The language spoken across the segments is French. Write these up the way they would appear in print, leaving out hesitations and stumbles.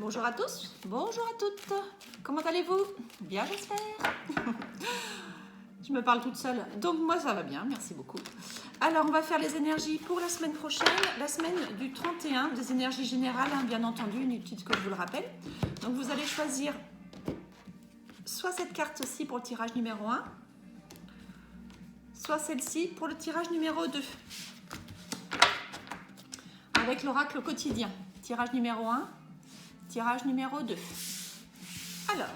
Bonjour à tous, bonjour à toutes. Comment allez-vous? Bien, j'espère. Je me parle toute seule, donc moi ça va bien, merci beaucoup. Alors, on va faire les énergies pour la semaine prochaine, la semaine du 31, des énergies générales, hein, bien entendu, inutile que je vous le rappelle. Donc, vous allez choisir soit cette carte-ci pour le tirage numéro 1, soit celle-ci pour le tirage numéro 2. Avec l'oracle quotidien. Tirage numéro 1, tirage numéro 2. Alors,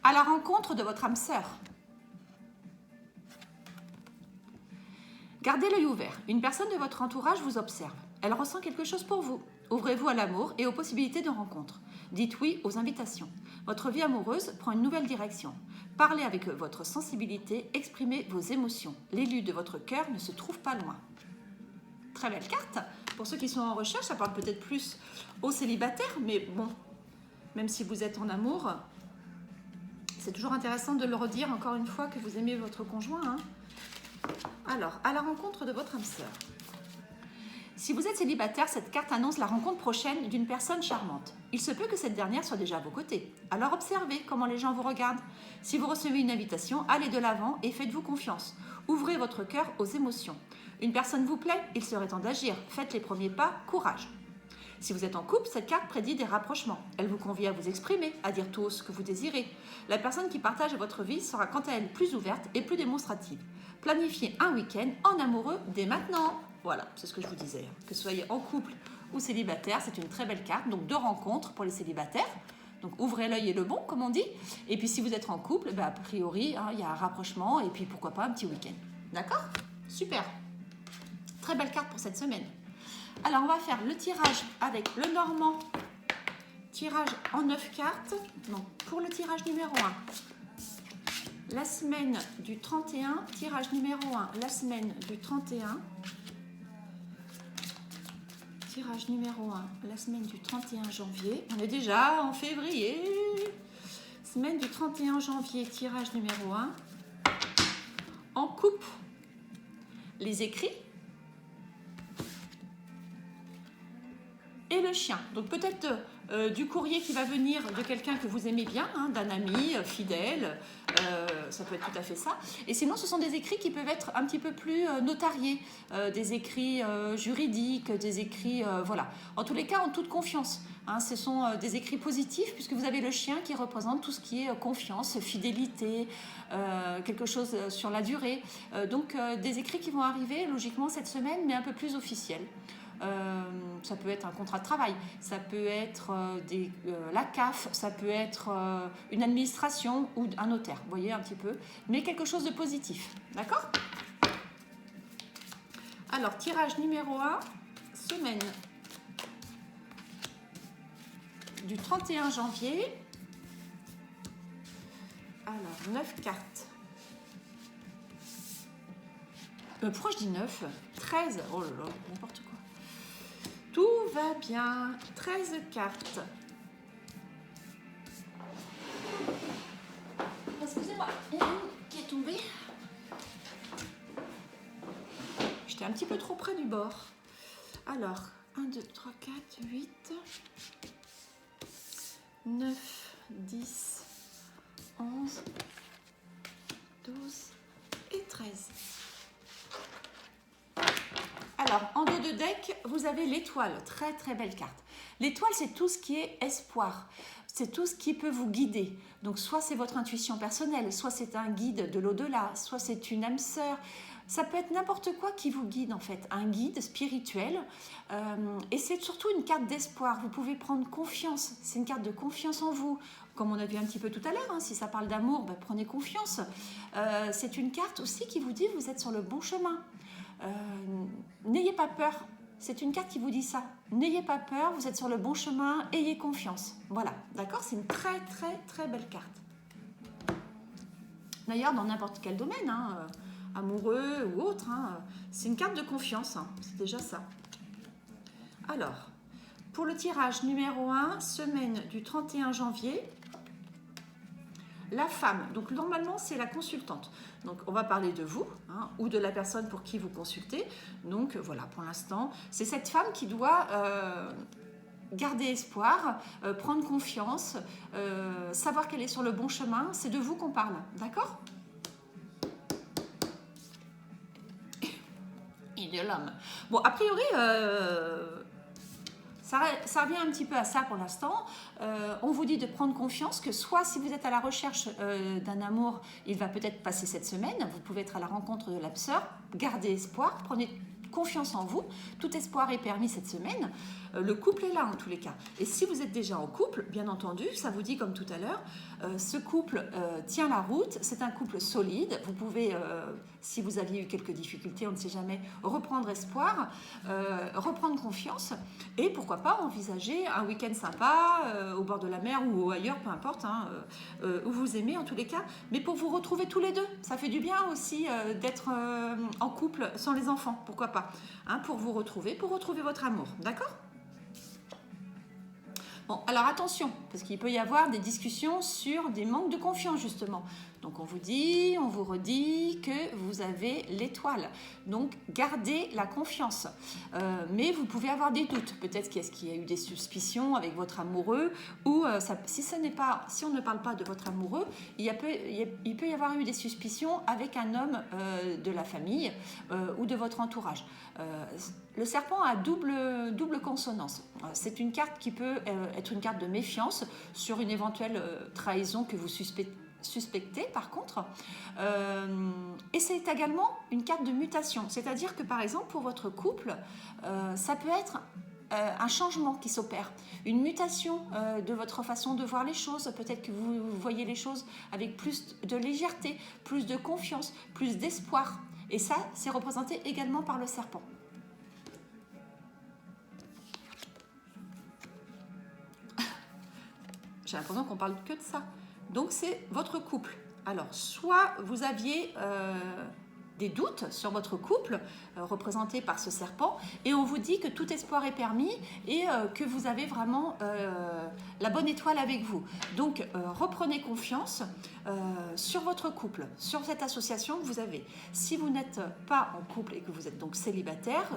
à la rencontre de votre âme sœur. Gardez l'œil ouvert. Une personne de votre entourage vous observe. Elle ressent quelque chose pour vous. Ouvrez-vous à l'amour et aux possibilités de rencontre. Dites oui aux invitations. Votre vie amoureuse prend une nouvelle direction. Parlez avec votre sensibilité, exprimez vos émotions. L'élu de votre cœur ne se trouve pas loin. Très belle carte. Pour ceux qui sont en recherche, ça parle peut-être plus aux célibataires, mais bon, même si vous êtes en amour, c'est toujours intéressant de le redire encore une fois que vous aimez votre conjoint. Hein. Alors, à la rencontre de votre âme sœur. Si vous êtes célibataire, cette carte annonce la rencontre prochaine d'une personne charmante. Il se peut que cette dernière soit déjà à vos côtés. Alors observez comment les gens vous regardent. Si vous recevez une invitation, allez de l'avant et faites-vous confiance. Ouvrez votre cœur aux émotions. Une personne vous plaît, il serait temps d'agir. Faites les premiers pas, courage. Si vous êtes en couple, cette carte prédit des rapprochements. Elle vous convie à vous exprimer, à dire tout ce que vous désirez. La personne qui partage votre vie sera quant à elle plus ouverte et plus démonstrative. Planifiez un week-end en amoureux dès maintenant. Voilà, c'est ce que je vous disais. Que vous soyez en couple ou célibataire, c'est une très belle carte. Donc, de rencontres pour les célibataires. Donc, ouvrez l'œil et le bon, comme on dit. Et puis, si vous êtes en couple, a priori, hein, il y a un rapprochement et puis pourquoi pas un petit week-end. D'accord? Super. Très belle carte pour cette semaine. Alors, on va faire le tirage avec le Normand. Tirage en 9 cartes. Donc, pour le tirage numéro 1, la semaine du 31. Tirage numéro 1, la semaine du 31. Tirage numéro 1, la semaine du 31 janvier. On est déjà en février. Semaine du 31 janvier, tirage numéro 1. En coupe, les écrits. Et le chien. Donc peut-être du courrier qui va venir de quelqu'un que vous aimez bien, hein, d'un ami fidèle, ça peut être tout à fait ça. Et sinon, ce sont des écrits qui peuvent être un petit peu plus notariés, des écrits juridiques, des écrits, voilà. En tous les cas, en toute confiance. Hein, ce sont des écrits positifs puisque vous avez le chien qui représente tout ce qui est confiance, fidélité, quelque chose sur la durée. Donc des écrits qui vont arriver logiquement cette semaine, mais un peu plus officiels. Ça peut être un contrat de travail, ça peut être la CAF, ça peut être une administration ou un notaire, vous voyez un petit peu, mais quelque chose de positif, d'accord? Alors, tirage numéro 1, semaine du 31 janvier. Alors, 9 cartes. Pourquoi je dis 9? 13, oh là là, n'importe quoi. Tout va bien. 13 cartes. Excusez-moi, il y a une qui est tombée. J'étais un petit peu trop près du bord. Alors, 1, 2, 3, 4, 8, 9, 10, 11, 12 et 13. Alors, en dos de deck, vous avez l'étoile, très très belle carte. L'étoile, c'est tout ce qui est espoir, c'est tout ce qui peut vous guider. Donc, soit c'est votre intuition personnelle, soit c'est un guide de l'au-delà, soit c'est une âme sœur. Ça peut être n'importe quoi qui vous guide en fait, un guide spirituel. Et c'est surtout une carte d'espoir. Vous pouvez prendre confiance, c'est une carte de confiance en vous. Comme on a vu un petit peu tout à l'heure, hein, si ça parle d'amour, prenez confiance. C'est une carte aussi qui vous dit que vous êtes sur le bon chemin. N'ayez pas peur, c'est une carte qui vous dit ça. N'ayez pas peur, vous êtes sur le bon chemin, ayez confiance. Voilà, d'accord? C'est une très très très belle carte. D'ailleurs, dans n'importe quel domaine, hein, amoureux ou autre, hein, c'est une carte de confiance, hein, c'est déjà ça. Alors, pour le tirage numéro 1, semaine du 31 janvier, la femme, donc normalement c'est la consultante. Donc on va parler de vous, hein, ou de la personne pour qui vous consultez. Donc voilà, pour l'instant, c'est cette femme qui doit garder espoir, prendre confiance, savoir qu'elle est sur le bon chemin. C'est de vous qu'on parle, d'accord? Et de l'homme. Bon, a priori, ça revient un petit peu à ça pour l'instant. On vous dit de prendre confiance, que soit si vous êtes à la recherche d'un amour, il va peut-être passer cette semaine, vous pouvez être à la rencontre de l'âme sœur, gardez espoir, prenez confiance en vous, tout espoir est permis cette semaine. Le couple est là en tous les cas. Et si vous êtes déjà en couple, bien entendu, ça vous dit comme tout à l'heure, ce couple tient la route, c'est un couple solide. Vous pouvez, si vous aviez eu quelques difficultés, on ne sait jamais, reprendre espoir, reprendre confiance et pourquoi pas envisager un week-end sympa au bord de la mer ou ailleurs, peu importe, hein, où vous aimez en tous les cas, mais pour vous retrouver tous les deux. Ça fait du bien aussi d'être en couple sans les enfants, pourquoi pas, hein, pour vous retrouver, pour retrouver votre amour, d'accord ? Bon, alors attention, parce qu'il peut y avoir des discussions sur des manques de confiance justement. Donc on vous dit, on vous redit que vous avez l'étoile. Donc gardez la confiance. Mais vous pouvez avoir des doutes. Peut-être qu'il y a eu des suspicions avec votre amoureux ou si on ne parle pas de votre amoureux, il peut y avoir eu des suspicions avec un homme de la famille ou de votre entourage. Le serpent a double consonance. C'est une carte qui peut être une carte de méfiance sur une éventuelle trahison que vous suspectez par contre. Et c'est également une carte de mutation. C'est-à-dire que par exemple pour votre couple, ça peut être un changement qui s'opère, une mutation de votre façon de voir les choses. Peut-être que vous voyez les choses avec plus de légèreté, plus de confiance, plus d'espoir. Et ça, c'est représenté également par le serpent. J'ai l'impression qu'on parle que de ça. Donc, c'est votre couple. Alors, soit vous aviez des doutes sur votre couple, représenté par ce serpent, et on vous dit que tout espoir est permis et que vous avez vraiment la bonne étoile avec vous. Donc, reprenez confiance sur votre couple, sur cette association que vous avez. Si vous n'êtes pas en couple et que vous êtes donc célibataire,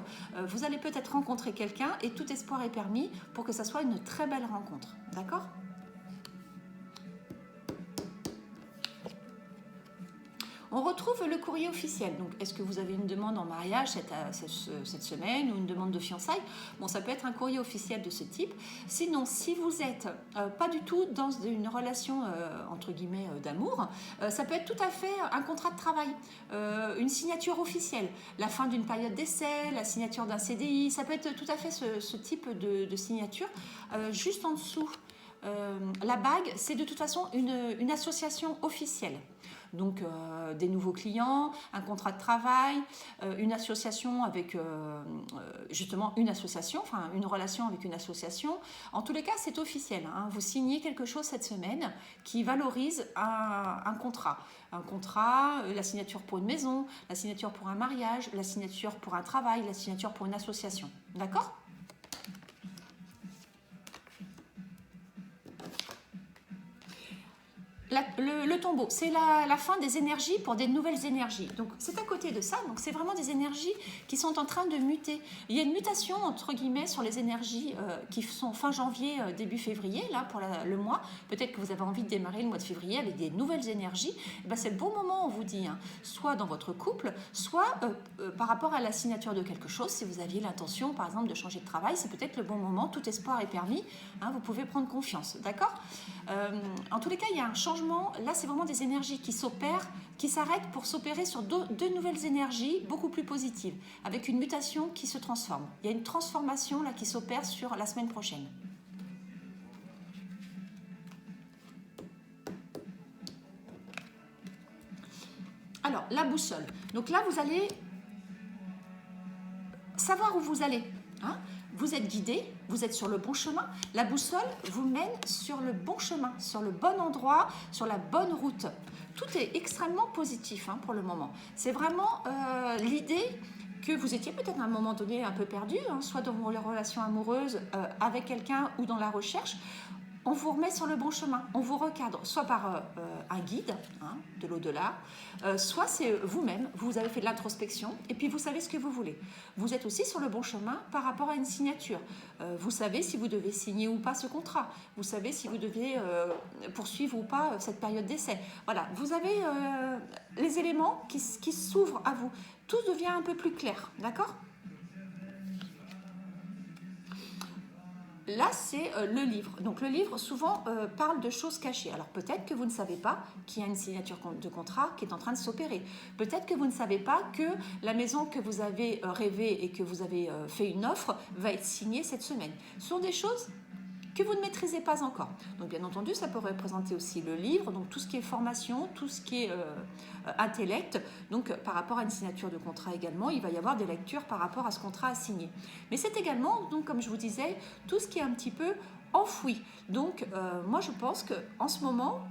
vous allez peut-être rencontrer quelqu'un et tout espoir est permis pour que ça soit une très belle rencontre. D'accord ? On retrouve le courrier officiel. Donc, est-ce que vous avez une demande en mariage cette semaine ou une demande de fiançailles? Bon, ça peut être un courrier officiel de ce type. Sinon, si vous n'êtes pas du tout dans une relation, entre guillemets, d'amour, ça peut être tout à fait un contrat de travail, une signature officielle, la fin d'une période d'essai, la signature d'un CDI. Ça peut être tout à fait ce type de signature. Juste en dessous, la bague, c'est de toute façon une association officielle. Donc des nouveaux clients, un contrat de travail, une association avec justement une association, enfin une relation avec une association. En tous les cas, c'est officiel, hein. Vous signez quelque chose cette semaine qui valorise un contrat. Un contrat, la signature pour une maison, la signature pour un mariage, la signature pour un travail, la signature pour une association. D'accord ? Le tombeau, c'est la fin des énergies pour des nouvelles énergies. Donc, c'est à côté de ça. Donc, c'est vraiment des énergies qui sont en train de muter. Il y a une mutation, entre guillemets, sur les énergies qui sont fin janvier, début février, là, pour le mois. Peut-être que vous avez envie de démarrer le mois de février avec des nouvelles énergies. Et ben, c'est le bon moment, on vous dit, hein, soit dans votre couple, soit par rapport à la signature de quelque chose. Si vous aviez l'intention, par exemple, de changer de travail, c'est peut-être le bon moment. Tout espoir est permis. Hein, vous pouvez prendre confiance. D'accord ? En tous les cas, il y a un changement. Là, c'est vraiment des énergies qui s'opèrent, qui s'arrêtent pour s'opérer sur deux nouvelles énergies beaucoup plus positives, avec une mutation qui se transforme. Il y a une transformation là qui s'opère sur la semaine prochaine. Alors, la boussole. Donc là, vous allez savoir où vous allez. Hein ? Vous êtes guidé, vous êtes sur le bon chemin. La boussole vous mène sur le bon chemin, sur le bon endroit, sur la bonne route. Tout est extrêmement positif, hein, pour le moment. C'est vraiment l'idée que vous étiez peut-être à un moment donné un peu perdu, hein, soit dans vos relations amoureuses avec quelqu'un ou dans la recherche. on vous remet sur le bon chemin, on vous recadre, soit par un guide hein, de l'au-delà, soit c'est vous-même, vous avez fait de l'introspection et puis vous savez ce que vous voulez. Vous êtes aussi sur le bon chemin par rapport à une signature. Vous savez si vous devez signer ou pas ce contrat. Vous savez si vous devez poursuivre ou pas cette période d'essai. Voilà, vous avez les éléments qui s'ouvrent à vous. Tout devient un peu plus clair, d'accord ? Là, c'est le livre. Donc, le livre, souvent, parle de choses cachées. Alors, peut-être que vous ne savez pas qu'il y a une signature de contrat qui est en train de s'opérer. Peut-être que vous ne savez pas que la maison que vous avez rêvée et que vous avez fait une offre va être signée cette semaine. Ce sont des choses que vous ne maîtrisez pas encore. Donc, bien entendu, ça peut représenter aussi le livre, donc tout ce qui est formation, tout ce qui est intellect. Donc, par rapport à une signature de contrat également, il va y avoir des lectures par rapport à ce contrat à signer. Mais c'est également, donc, comme je vous disais, tout ce qui est un petit peu enfoui. Donc, moi, je pense qu'en ce moment,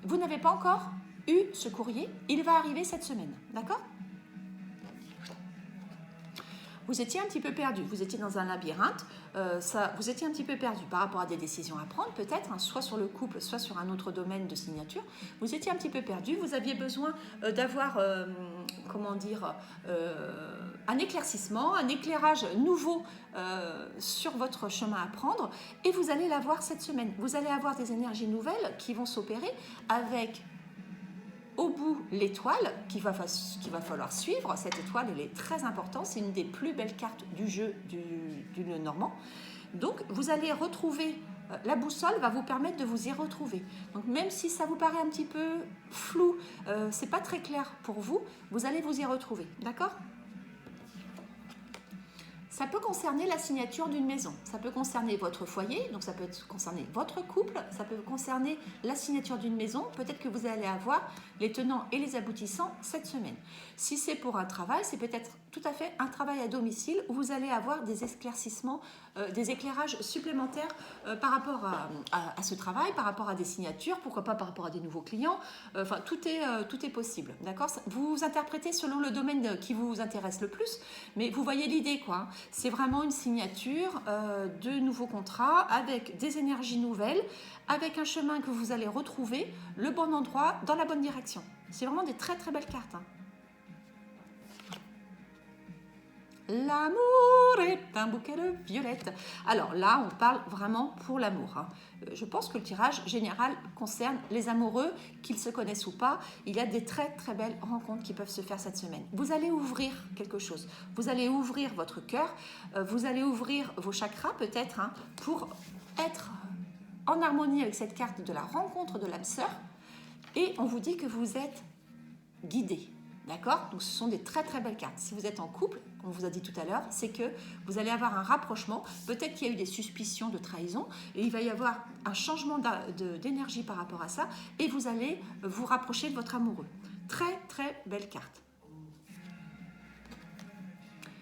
vous n'avez pas encore eu ce courrier. Il va arriver cette semaine. D'accord ? Vous étiez un petit peu perdu, vous étiez dans un labyrinthe, vous étiez un petit peu perdu par rapport à des décisions à prendre, peut-être, hein, soit sur le couple, soit sur un autre domaine de signature. Vous étiez un petit peu perdu, vous aviez besoin d'avoir, un éclaircissement, un éclairage nouveau sur votre chemin à prendre, et vous allez l'avoir cette semaine. Vous allez avoir des énergies nouvelles qui vont s'opérer avec au bout l'étoile qu'il va falloir suivre. Cette étoile, elle est très importante, c'est une des plus belles cartes du jeu du Normand. Donc vous allez retrouver, la boussole va vous permettre de vous y retrouver. Donc même si ça vous paraît un petit peu flou, c'est pas très clair pour vous, vous allez vous y retrouver, d'accord ? Ça peut concerner la signature d'une maison, ça peut concerner votre foyer, donc ça peut concerner votre couple, ça peut concerner la signature d'une maison, peut-être que vous allez avoir les tenants et les aboutissants cette semaine. Si c'est pour un travail, c'est peut-être tout à fait un travail à domicile où vous allez avoir des éclaircissements, des éclairages supplémentaires par rapport à ce travail, par rapport à des signatures, pourquoi pas par rapport à des nouveaux clients, enfin tout est possible, d'accord ? Vous interprétez selon le domaine qui vous intéresse le plus, mais vous voyez l'idée quoi, hein. C'est vraiment une signature de nouveaux contrats avec des énergies nouvelles, avec un chemin que vous allez retrouver, le bon endroit, dans la bonne direction. C'est vraiment des très très belles cartes, hein. L'amour est un bouquet de violettes. Alors là, on parle vraiment pour l'amour, hein. Je pense que le tirage général concerne les amoureux, qu'ils se connaissent ou pas. Il y a des très très belles rencontres qui peuvent se faire cette semaine. Vous allez ouvrir quelque chose. Vous allez ouvrir votre cœur. Vous allez ouvrir vos chakras peut-être, hein, pour être en harmonie avec cette carte de la rencontre de l'âme sœur. Et on vous dit que vous êtes guidé. D'accord ? Donc ce sont des très très belles cartes. Si vous êtes en couple, comme on vous a dit tout à l'heure, c'est que vous allez avoir un rapprochement. Peut-être qu'il y a eu des suspicions de trahison et il va y avoir un changement d'énergie par rapport à ça et vous allez vous rapprocher de votre amoureux. Très très belle carte.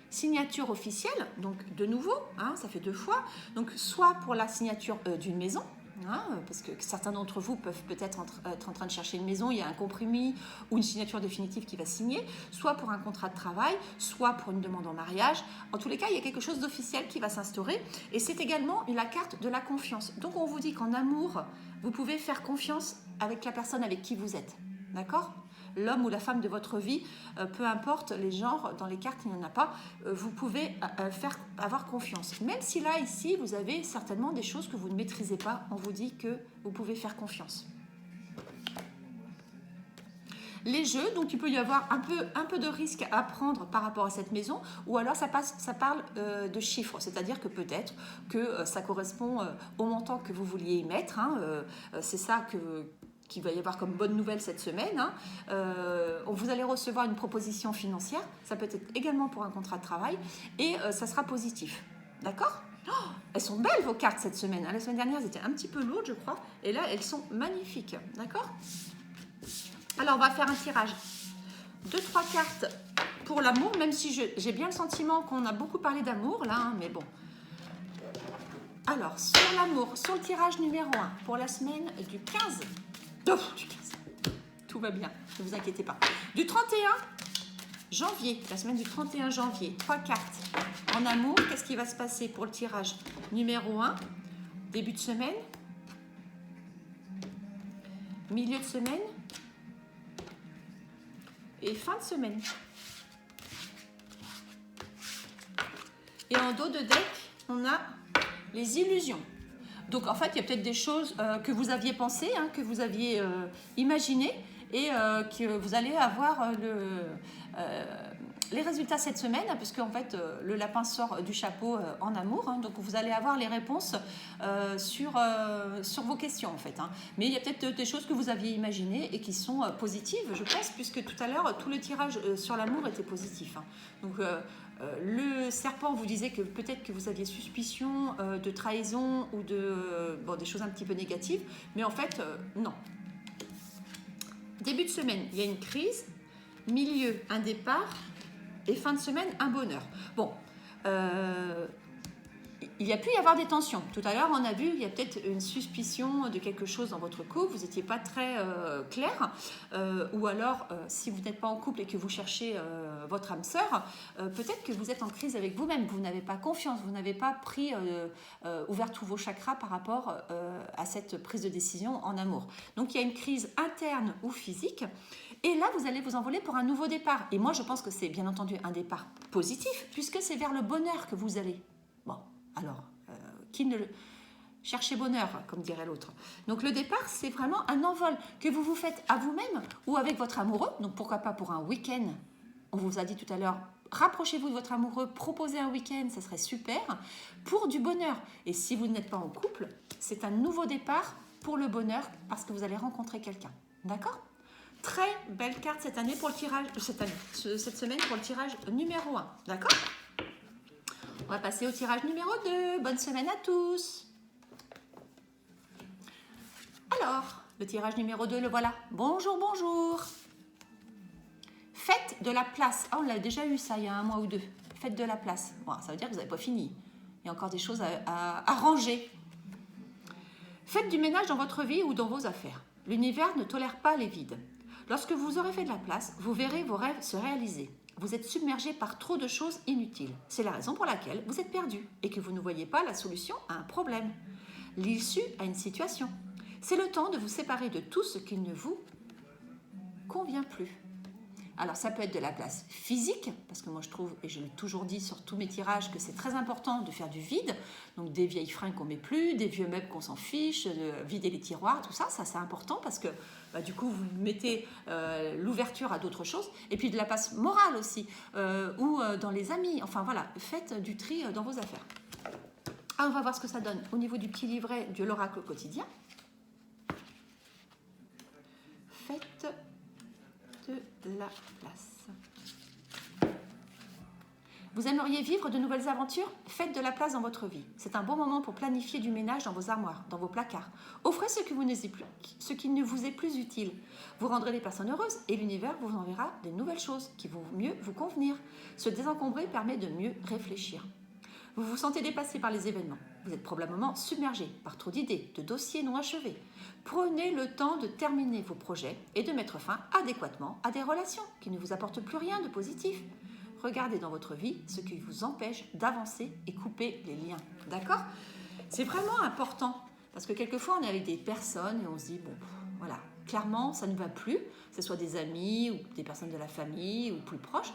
Signature officielle, donc de nouveau, hein, ça fait 2 fois. Donc soit pour la signature d'une maison, hein, parce que certains d'entre vous peuvent peut-être être en train de chercher une maison, il y a un compromis ou une signature définitive qui va signer, soit pour un contrat de travail, soit pour une demande en mariage. En tous les cas, il y a quelque chose d'officiel qui va s'instaurer et c'est également la carte de la confiance. Donc on vous dit qu'en amour, vous pouvez faire confiance avec la personne avec qui vous êtes. D'accord ? L'homme ou la femme de votre vie, peu importe les genres, dans les cartes il n'y en a pas, vous pouvez avoir confiance. Même si là, ici, vous avez certainement des choses que vous ne maîtrisez pas, on vous dit que vous pouvez faire confiance. Les jeux, donc il peut y avoir un peu de risque à prendre par rapport à cette maison, ou alors ça parle de chiffres, c'est-à-dire que peut-être que ça correspond au montant que vous vouliez y mettre, hein, c'est ça qu'il va y avoir comme bonne nouvelle cette semaine, hein. Vous allez recevoir une proposition financière, ça peut être également pour un contrat de travail, et ça sera positif. D'accord ? Oh, elles sont belles vos cartes cette semaine, hein. La semaine dernière, elles étaient un petit peu lourdes, je crois, et là, elles sont magnifiques. D'accord ? Alors, on va faire un tirage. 2-3 cartes pour l'amour, même si j'ai bien le sentiment qu'on a beaucoup parlé d'amour, là, hein, mais bon. Alors, sur l'amour, sur le tirage numéro 1, pour la semaine du 15... Tout va bien, ne vous inquiétez pas. Du 31 janvier, la semaine du 31 janvier, 3 cartes. En amour, qu'est-ce qui va se passer pour le tirage numéro 1 ? début de semaine, milieu de semaine et fin de semaine. Et en dos de deck, on a les illusions. Donc en fait, il y a peut-être des choses que vous aviez pensées, hein, que vous aviez imaginées et que vous allez avoir les résultats cette semaine, puisque en fait le lapin sort du chapeau en amour, hein, donc vous allez avoir les réponses sur vos questions en fait. Hein. Mais il y a peut-être des choses que vous aviez imaginées et qui sont positives, je pense, puisque tout à l'heure tout le tirage sur l'amour était positif. Hein. Donc le serpent vous disait que peut-être que vous aviez suspicion de trahison ou des choses un petit peu négatives, mais en fait non. Début de semaine, il y a une crise, milieu, un départ, et fin de semaine, un bonheur. Bon, il y a pu y avoir des tensions. Tout à l'heure, on a vu, il y a peut-être une suspicion de quelque chose dans votre couple, vous n'étiez pas très clair, ou alors, si vous n'êtes pas en couple et que vous cherchez votre âme sœur, peut-être que vous êtes en crise avec vous-même, vous n'avez pas confiance, vous n'avez pas ouvert tous vos chakras par rapport à cette prise de décision en amour. Donc, il y a une crise interne ou physique. Et là, vous allez vous envoler pour un nouveau départ. Et moi, je pense que c'est bien entendu un départ positif, puisque c'est vers le bonheur que vous allez. Bon, alors, cherchez bonheur, comme dirait l'autre. Donc le départ, c'est vraiment un envol que vous vous faites à vous-même ou avec votre amoureux. Donc pourquoi pas pour un week-end. On vous a dit tout à l'heure, rapprochez-vous de votre amoureux, proposez un week-end, ça serait super, pour du bonheur. Et si vous n'êtes pas en couple, c'est un nouveau départ pour le bonheur parce que vous allez rencontrer quelqu'un. D'accord ? Très belle carte cette année pour le tirage, cette semaine pour le tirage numéro 1. D'accord ? On va passer au tirage numéro 2. Bonne semaine à tous. Alors, le tirage numéro 2, le voilà. Bonjour, bonjour. Faites de la place. Ah, on l'a déjà eu ça il y a un mois ou deux. Faites de la place. Bon, ça veut dire que vous n'avez pas fini. Il y a encore des choses à ranger. Faites du ménage dans votre vie ou dans vos affaires. L'univers ne tolère pas les vides. Lorsque vous aurez fait de la place, vous verrez vos rêves se réaliser. Vous êtes submergé par trop de choses inutiles. C'est la raison pour laquelle vous êtes perdu et que vous ne voyez pas la solution à un problème, l'issue à une situation. C'est le temps de vous séparer de tout ce qui ne vous convient plus. Alors ça peut être de la place physique, parce que moi je trouve, et je l'ai toujours dit sur tous mes tirages, que c'est très important de faire du vide, donc des vieilles fringues qu'on met plus, des vieux meubles qu'on s'en fiche, de vider les tiroirs, tout ça, c'est important parce que du coup vous mettez l'ouverture à d'autres choses, et puis de la place morale aussi, ou dans les amis, enfin voilà, faites du tri dans vos affaires. Ah, on va voir ce que ça donne au niveau du petit livret de l'oracle quotidien. Faites de la place. Vous aimeriez vivre de nouvelles aventures? Faites de la place dans votre vie. C'est un bon moment pour planifier du ménage dans vos armoires, dans vos placards. Offrez ce qui ne vous est plus utile. Vous rendrez les personnes heureuses et l'univers vous enverra des nouvelles choses qui vont mieux vous convenir. Se désencombrer permet de mieux réfléchir. Vous vous sentez dépassé par les événements. Vous êtes probablement submergé par trop d'idées, de dossiers non achevés. Prenez le temps de terminer vos projets et de mettre fin adéquatement à des relations qui ne vous apportent plus rien de positif. Regardez dans votre vie ce qui vous empêche d'avancer et coupez les liens. D'accord ? C'est vraiment important parce que quelquefois on est avec des personnes et on se dit, bon, voilà, clairement ça ne va plus, que ce soit des amis ou des personnes de la famille ou plus proches.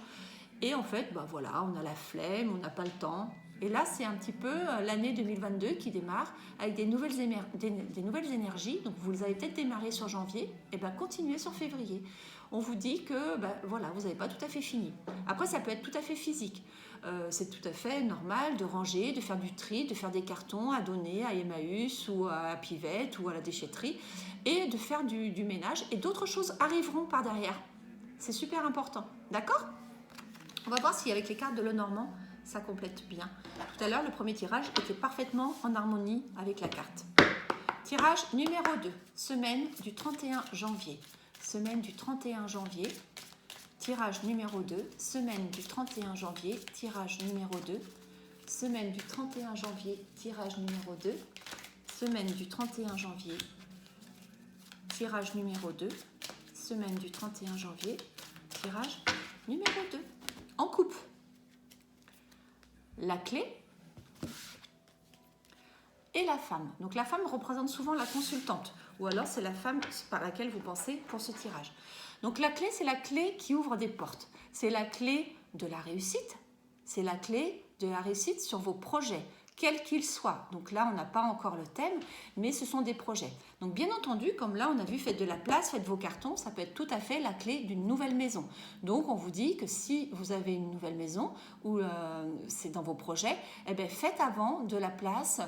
Et en fait, voilà, on a la flemme, on n'a pas le temps. Et là, c'est un petit peu l'année 2022 qui démarre avec des nouvelles énergies. Donc, vous les avez peut-être démarrées sur janvier. Et bien, continuez sur février. On vous dit que voilà, vous n'avez pas tout à fait fini. Après, ça peut être tout à fait physique. C'est tout à fait normal de ranger, de faire du tri, de faire des cartons à donner à Emmaüs ou à Pivette ou à la déchetterie et de faire du ménage. Et d'autres choses arriveront par derrière. C'est super important. D'accord ? On va voir si avec les cartes de Lenormand, ça complète bien. Tout à l'heure, le premier tirage était parfaitement en harmonie avec la carte. Tirage numéro 2, semaine du 31 janvier. Semaine du 31 janvier. Tirage numéro 2, semaine du 31 janvier. Tirage numéro 2. Semaine du 31 janvier. Tirage numéro 2. Semaine du 31 janvier. Tirage numéro 2. Semaine du 31 janvier. Tirage numéro 2. En coupe. La clé et et la femme. Donc la femme représente souvent la consultante, ou alors c'est la femme par laquelle vous pensez pour ce tirage. Donc la clé, c'est la clé qui ouvre des portes. C'est la clé de la réussite. C'est la clé de la réussite sur vos projets, quels qu'ils soient. Donc là, on n'a pas encore le thème, mais ce sont des projets. Donc bien entendu, comme là, on a vu, faites de la place, faites vos cartons, ça peut être tout à fait la clé d'une nouvelle maison. Donc on vous dit que si vous avez une nouvelle maison, ou c'est dans vos projets, eh bien, faites avant de la place,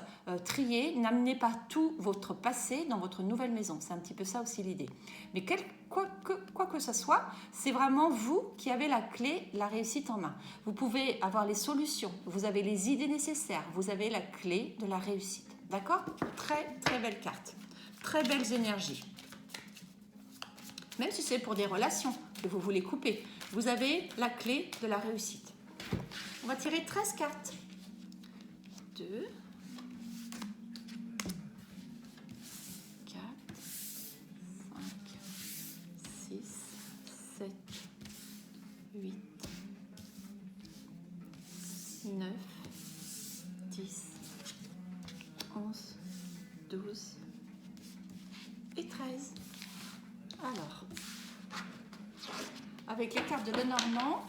triez, n'amenez pas tout votre passé dans votre nouvelle maison. C'est un petit peu ça aussi l'idée. Mais quoi que ce soit, c'est vraiment vous qui avez la clé, la réussite en main. Vous pouvez avoir les solutions, vous avez les idées nécessaires, vous avez la clé de la réussite. D'accord? Très, très belle carte. Très belles énergies. Même si c'est pour des relations que vous voulez couper, vous avez la clé de la réussite. On va tirer 13 cartes. 2, 4, 5, 6, 7, 8, 9, 10, 11, 12 et 13. Alors, avec les cartes de Lenormand,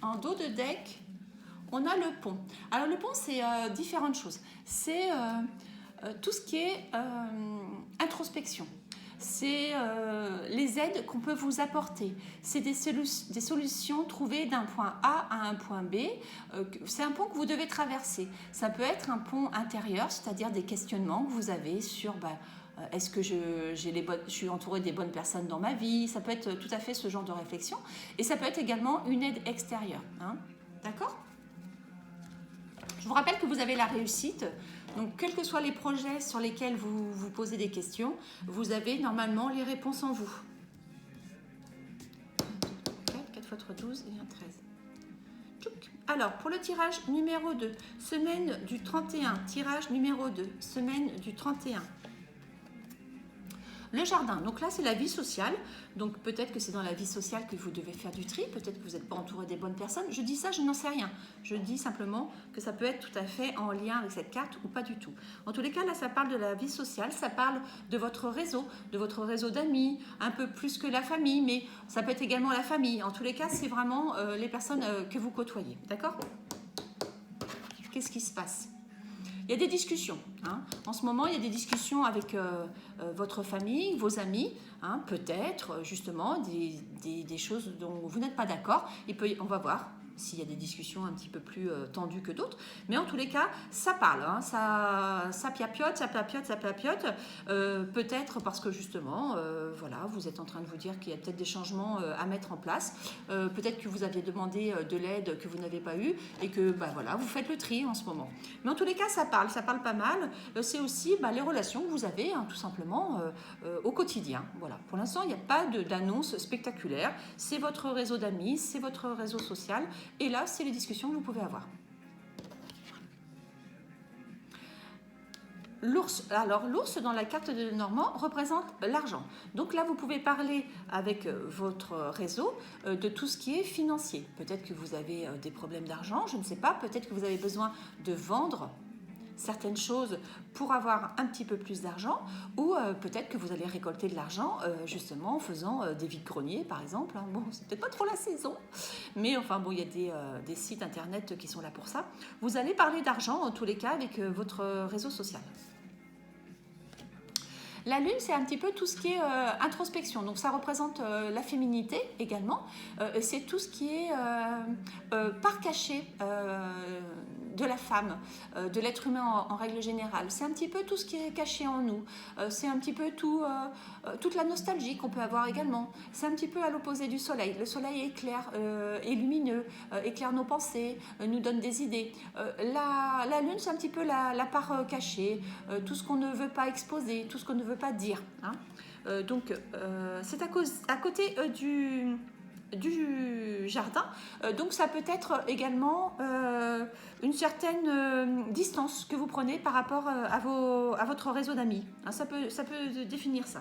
en dos de deck, on a le pont. Alors le pont, c'est différentes choses. C'est tout ce qui est introspection. C'est les aides qu'on peut vous apporter. C'est des solutions trouvées d'un point A à un point B. C'est un pont que vous devez traverser. Ça peut être un pont intérieur, c'est-à-dire des questionnements que vous avez sur est-ce que je suis entourée des bonnes personnes dans ma vie. Ça peut être tout à fait ce genre de réflexion. Et ça peut être également une aide extérieure. Hein. D'accord ? Je vous rappelle que vous avez la réussite. Donc, quels que soient les projets sur lesquels vous vous posez des questions, vous avez normalement les réponses en vous. 4 x 3, 12 et 1, 13. Tchouk. Alors, pour le tirage numéro 2, semaine du 31, tirage numéro 2, semaine du 31. Le jardin, donc là c'est la vie sociale, donc peut-être que c'est dans la vie sociale que vous devez faire du tri, peut-être que vous n'êtes pas entouré des bonnes personnes, je dis ça, je n'en sais rien, je dis simplement que ça peut être tout à fait en lien avec cette carte ou pas du tout. En tous les cas, là ça parle de la vie sociale, ça parle de votre réseau d'amis, un peu plus que la famille, mais ça peut être également la famille. En tous les cas, c'est vraiment les personnes que vous côtoyez, d'accord ? Qu'est-ce qui se passe ? Il y a des discussions. Hein. En ce moment, il y a des discussions avec votre famille, vos amis, hein, peut-être justement des choses dont vous n'êtes pas d'accord. On va voir s'il y a des discussions un petit peu plus tendues que d'autres. Mais en tous les cas, ça parle, hein, ça piapiote, peut-être parce que justement, voilà, vous êtes en train de vous dire qu'il y a peut-être des changements à mettre en place. Peut-être que vous aviez demandé de l'aide que vous n'avez pas eue et que voilà, vous faites le tri en ce moment. Mais en tous les cas, ça parle pas mal. C'est aussi les relations que vous avez, hein, tout simplement, au quotidien. Voilà. Pour l'instant, il n'y a pas d'annonce spectaculaire. C'est votre réseau d'amis, c'est votre réseau social. Et là, c'est les discussions que vous pouvez avoir. L'ours, alors l'ours dans la carte de Normand représente l'argent. Donc là, vous pouvez parler avec votre réseau de tout ce qui est financier. Peut-être que vous avez des problèmes d'argent, je ne sais pas. Peut-être que vous avez besoin de vendre certaines choses pour avoir un petit peu plus d'argent, ou peut-être que vous allez récolter de l'argent justement en faisant des vides-greniers par exemple. Bon, c'est peut-être pas trop la saison, mais enfin bon, il y a des sites internet qui sont là pour ça. Vous allez parler d'argent en tous les cas avec votre réseau social. La lune, c'est un petit peu tout ce qui est introspection. Donc, ça représente la féminité également. C'est tout ce qui est part cachée de la femme, de l'être humain en règle générale. C'est un petit peu tout ce qui est caché en nous. C'est un petit peu toute la nostalgie qu'on peut avoir également. C'est un petit peu à l'opposé du soleil. Le soleil est clair, est lumineux, éclaire nos pensées, nous donne des idées. La lune, c'est un petit peu la part cachée, tout ce qu'on ne veut pas exposer, tout ce qu'on ne veut pas dire. Hein. Donc, c'est à côté du jardin, donc ça peut être également une certaine distance que vous prenez par rapport à votre réseau d'amis. Hein, ça peut définir ça.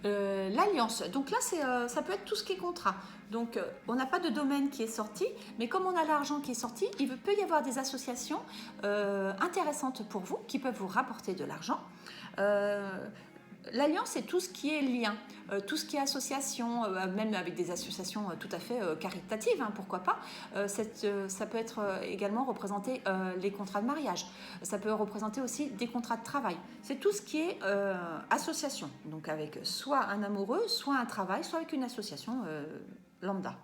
L'alliance, donc là ça peut être tout ce qui est contrat. Donc on n'a pas de domaine qui est sorti, mais comme on a l'argent qui est sorti, il peut y avoir des associations intéressantes pour vous, qui peuvent vous rapporter de l'argent. L'alliance, c'est tout ce qui est lien, tout ce qui est association, même avec des associations tout à fait caritatives, hein, pourquoi pas. Ça peut être également représenter les contrats de mariage. Ça peut représenter aussi des contrats de travail. C'est tout ce qui est association, donc avec soit un amoureux, soit un travail, soit avec une association lambda.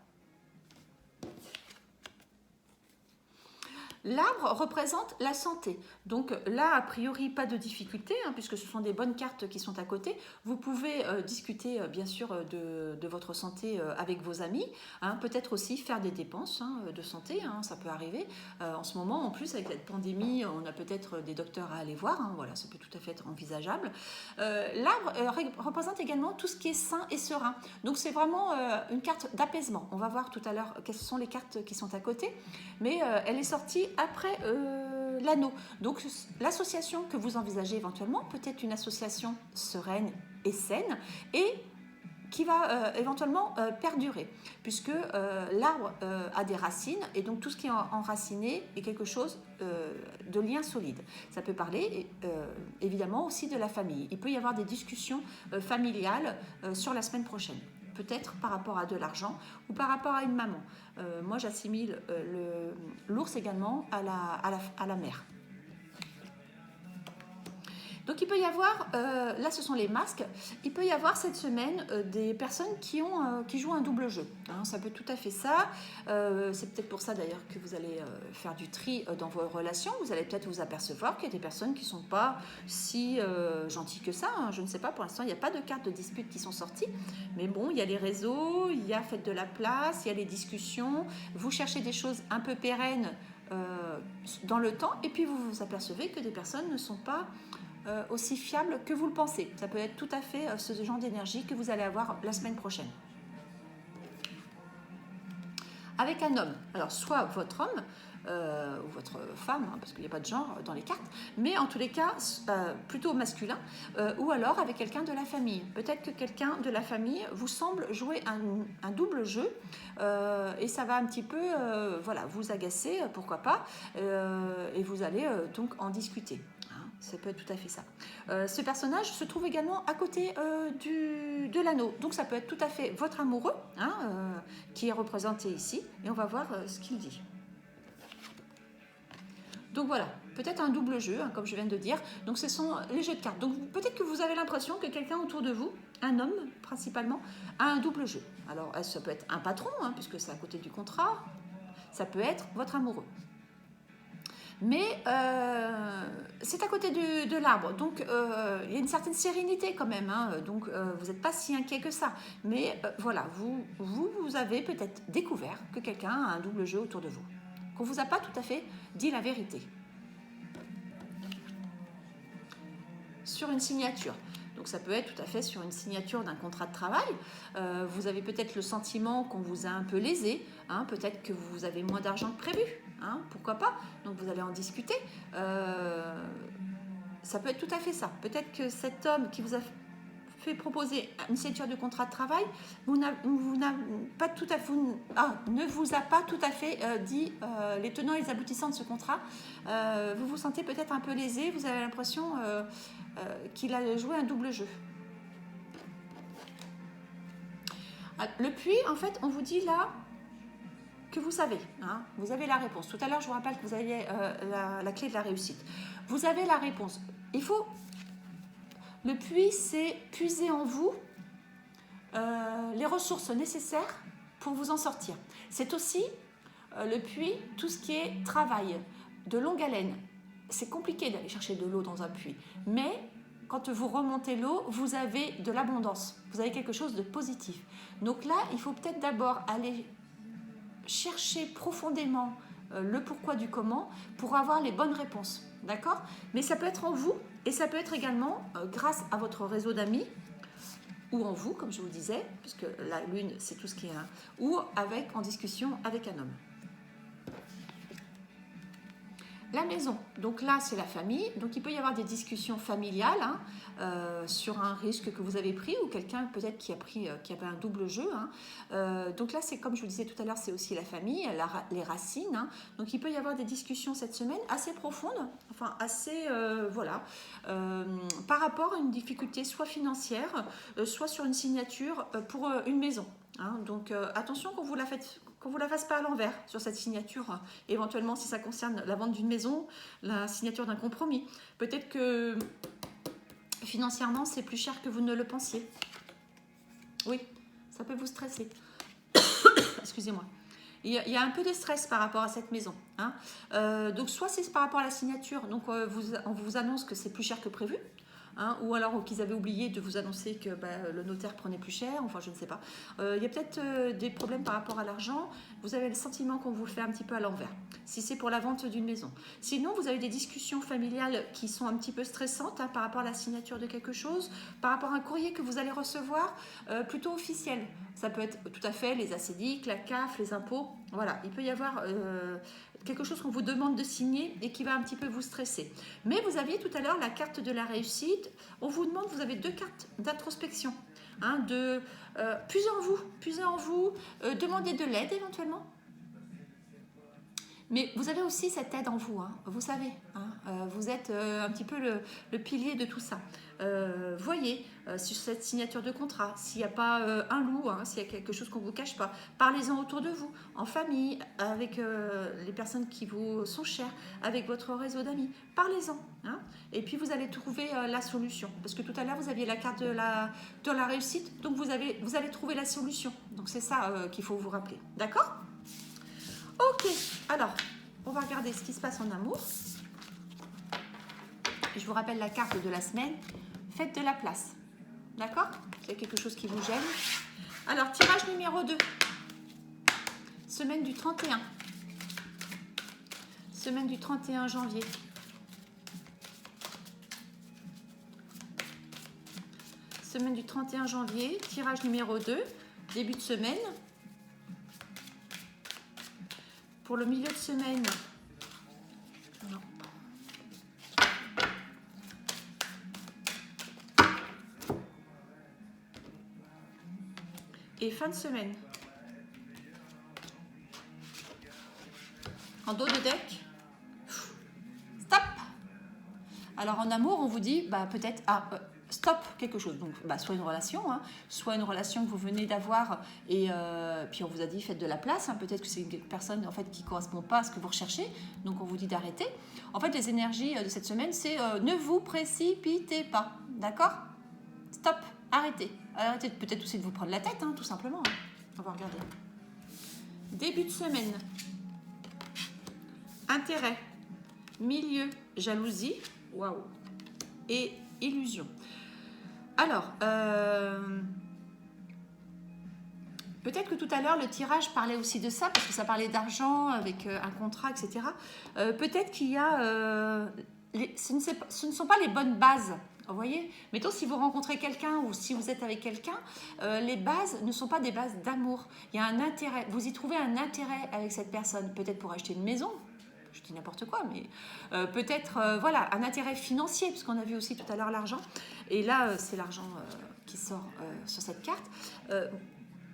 L'arbre représente la santé. Donc là, a priori, pas de difficulté, hein, puisque ce sont des bonnes cartes qui sont à côté. Vous pouvez discuter, bien sûr, de votre santé avec vos amis. Hein, peut-être aussi faire des dépenses de santé, hein, ça peut arriver. En ce moment, en plus, avec la pandémie, on a peut-être des docteurs à aller voir. Hein, voilà, ça peut tout à fait être envisageable. L'arbre représente également tout ce qui est sain et serein. Donc c'est vraiment une carte d'apaisement. On va voir tout à l'heure quelles sont les cartes qui sont à côté. Mais elle est sortie après l'anneau. Donc l'association que vous envisagez éventuellement peut être une association sereine et saine et qui va éventuellement perdurer, puisque l'arbre a des racines et donc tout ce qui est enraciné est quelque chose de lien solide. Ça peut parler évidemment aussi de la famille. Il peut y avoir des discussions familiales sur la semaine prochaine. Peut-être par rapport à de l'argent ou par rapport à une maman. Moi, j'assimile l'ours également à la mère. Donc il peut y avoir, là ce sont les masques, il peut y avoir cette semaine des personnes qui jouent un double jeu. Hein, ça peut tout à fait ça. C'est peut-être pour ça d'ailleurs que vous allez faire du tri dans vos relations. Vous allez peut-être vous apercevoir qu'il y a des personnes qui ne sont pas si gentilles que ça. Hein, je ne sais pas, pour l'instant il n'y a pas de cartes de dispute qui sont sorties. Mais bon, il y a les réseaux, il y a faites de la place, il y a les discussions. Vous cherchez des choses un peu pérennes dans le temps et puis vous vous apercevez que des personnes ne sont pas aussi fiable que vous le pensez. Ça peut être tout à fait ce genre d'énergie que vous allez avoir la semaine prochaine. Avec un homme, alors soit votre homme ou votre femme, hein, parce qu'il n'y a pas de genre dans les cartes, mais en tous les cas plutôt masculin, ou alors avec quelqu'un de la famille. Peut-être que quelqu'un de la famille vous semble jouer un double jeu et ça va un petit peu voilà, vous agacer, pourquoi pas, et vous allez donc en discuter. Ça peut être tout à fait ça. Ce personnage se trouve également à côté de l'anneau. Donc ça peut être tout à fait votre amoureux hein, qui est représenté ici. Et on va voir ce qu'il dit. Donc voilà, peut-être un double jeu, hein, comme je viens de dire. Donc ce sont les jeux de cartes. Donc peut-être que vous avez l'impression que quelqu'un autour de vous, un homme principalement, a un double jeu. Alors ça peut être un patron, hein, puisque c'est à côté du contrat. Ça peut être votre amoureux. Mais c'est à côté de l'arbre, donc il y a une certaine sérénité quand même, hein, donc vous n'êtes pas si inquiet que ça. Mais voilà, vous avez peut-être découvert que quelqu'un a un double jeu autour de vous, qu'on ne vous a pas tout à fait dit la vérité. Sur une signature. Donc ça peut être tout à fait sur une signature d'un contrat de travail. Vous avez peut-être le sentiment qu'on vous a un peu lésé, hein, peut-être que vous avez moins d'argent que prévu, hein, pourquoi pas. Donc vous allez en discuter. Ça peut être tout à fait ça. Peut-être que cet homme qui vous a fait proposer une signature de contrat de travail ne vous a pas tout à fait dit les tenants et les aboutissants de ce contrat. Vous vous sentez peut-être un peu lésé, vous avez l'impression qu'il a joué un double jeu. Le puits, en fait, on vous dit là que vous savez, hein, vous avez la réponse. Tout à l'heure, je vous rappelle que vous avez la clé de la réussite. Vous avez la réponse. Il faut... Le puits, c'est puiser en vous les ressources nécessaires pour vous en sortir. C'est aussi le puits, tout ce qui est travail, de longue haleine. C'est compliqué d'aller chercher de l'eau dans un puits, mais quand vous remontez l'eau, vous avez de l'abondance, vous avez quelque chose de positif. Donc là, il faut peut-être d'abord aller chercher profondément le pourquoi du comment pour avoir les bonnes réponses, d'accord? Mais ça peut être en vous et ça peut être également grâce à votre réseau d'amis ou en vous, comme je vous disais, puisque la lune, c'est tout ce qui est là, ou en discussion avec un homme. La maison, donc là c'est la famille, donc il peut y avoir des discussions familiales sur un risque que vous avez pris ou quelqu'un peut-être qui avait un double jeu. Donc là c'est comme je vous disais tout à l'heure, c'est aussi la famille, les racines. Donc il peut y avoir des discussions cette semaine assez profondes, enfin assez voilà, par rapport à une difficulté soit financière, soit sur une signature pour une maison. Donc attention qu'on vous la fasse pas à l'envers sur cette signature, éventuellement si ça concerne la vente d'une maison, la signature d'un compromis. Peut-être que financièrement c'est plus cher que vous ne le pensiez. Oui, ça peut vous stresser. Excusez-moi. Il y a un peu de stress par rapport à cette maison. Donc soit c'est par rapport à la signature, donc on vous annonce que c'est plus cher que prévu. Ou alors qu'ils avaient oublié de vous annoncer que le notaire prenait plus cher, enfin je ne sais pas. Il y a peut-être des problèmes par rapport à l'argent, vous avez le sentiment qu'on vous le fait un petit peu à l'envers, si c'est pour la vente d'une maison. Sinon, vous avez des discussions familiales qui sont un petit peu stressantes par rapport à la signature de quelque chose, par rapport à un courrier que vous allez recevoir, plutôt officiel. Ça peut être tout à fait les ACDIC, la CAF, les impôts, voilà. Il peut y avoir quelque chose qu'on vous demande de signer et qui va un petit peu vous stresser. Mais vous aviez tout à l'heure la carte de la réussite. On vous demande, vous avez 2 cartes d'introspection. Puisez en vous, demandez de l'aide éventuellement. Mais vous avez aussi cette aide en vous, vous savez, vous êtes un petit peu le pilier de tout ça. Voyez sur cette signature de contrat, s'il n'y a pas un loup, s'il y a quelque chose qu'on ne vous cache pas, parlez-en autour de vous, en famille, avec les personnes qui vous sont chères, avec votre réseau d'amis, parlez-en. Et puis vous allez trouver la solution. Parce que tout à l'heure, vous aviez la carte de la réussite, donc vous allez trouver la solution. Donc c'est ça qu'il faut vous rappeler. D'accord ? Ok, alors, on va regarder ce qui se passe en amour. Je vous rappelle la carte de la semaine. Faites de la place. D'accord ? S'il y a quelque chose qui vous gêne. Alors, tirage numéro 2. Semaine du 31. Semaine du 31 janvier. Semaine du 31 janvier. Tirage numéro 2. Début de semaine. Pour le milieu de semaine, non. Et fin de semaine. En dos de deck, stop. Alors en amour, on vous dit peut-être stop quelque chose. Donc soit une relation, soit une relation que vous venez d'avoir et puis on vous a dit faites de la place. Peut-être que c'est une personne en fait qui correspond pas à ce que vous recherchez. Donc on vous dit d'arrêter. En fait, les énergies de cette semaine, c'est ne vous précipitez pas, d'accord ? Stop, arrêtez. Arrêtez peut-être aussi de vous prendre la tête, tout simplement. On va regarder. Début de semaine. Intérêt, milieu, jalousie, waouh, et illusion. Alors, peut-être que tout à l'heure, le tirage parlait aussi de ça, parce que ça parlait d'argent avec un contrat, etc. Peut-être qu'il y a... ce ne sont pas les bonnes bases. Vous voyez, mettons si vous rencontrez quelqu'un ou si vous êtes avec quelqu'un, les bases ne sont pas des bases d'amour. Il y a un intérêt, vous y trouvez un intérêt avec cette personne, peut-être pour acheter une maison, je dis n'importe quoi, mais peut-être voilà, un intérêt financier, parce qu'on a vu aussi tout à l'heure l'argent, et là c'est l'argent qui sort sur cette carte.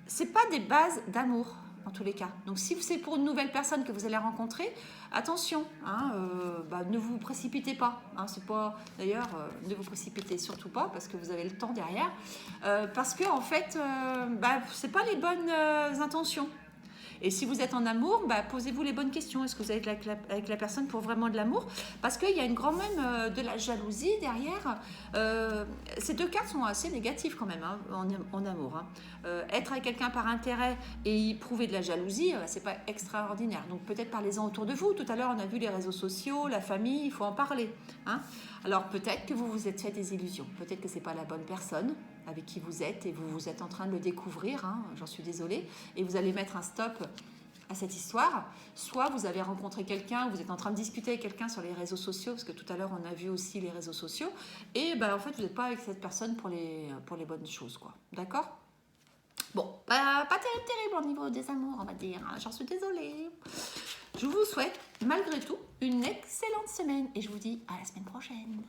C'est pas des bases d'amour en tous les cas. Donc si c'est pour une nouvelle personne que vous allez rencontrer, attention, ne vous précipitez pas. C'est pas, d'ailleurs, ne vous précipitez surtout pas parce que vous avez le temps derrière, parce que en fait, c'est pas les bonnes intentions. Et si vous êtes en amour, posez-vous les bonnes questions. Est-ce que vous êtes avec la personne pour vraiment de l'amour ? Parce qu'il y a quand même de la jalousie derrière. Ces 2 cartes sont assez négatives quand même en amour. Être avec quelqu'un par intérêt et y prouver de la jalousie, c'est pas extraordinaire. Donc peut-être parlez-en autour de vous. Tout à l'heure, on a vu les réseaux sociaux, la famille, il faut en parler. Alors peut-être que vous vous êtes fait des illusions. Peut-être que c'est pas la bonne personne avec qui vous êtes et vous êtes en train de le découvrir, j'en suis désolée, et vous allez mettre un stop à cette histoire. Soit vous avez rencontré quelqu'un, vous êtes en train de discuter avec quelqu'un sur les réseaux sociaux, parce que tout à l'heure on a vu aussi les réseaux sociaux, et en fait vous n'êtes pas avec cette personne pour les bonnes choses, quoi. D'accord ? Bon, pas terrible au niveau des amours, on va dire, j'en suis désolée. Je vous souhaite malgré tout une excellente semaine et je vous dis à la semaine prochaine.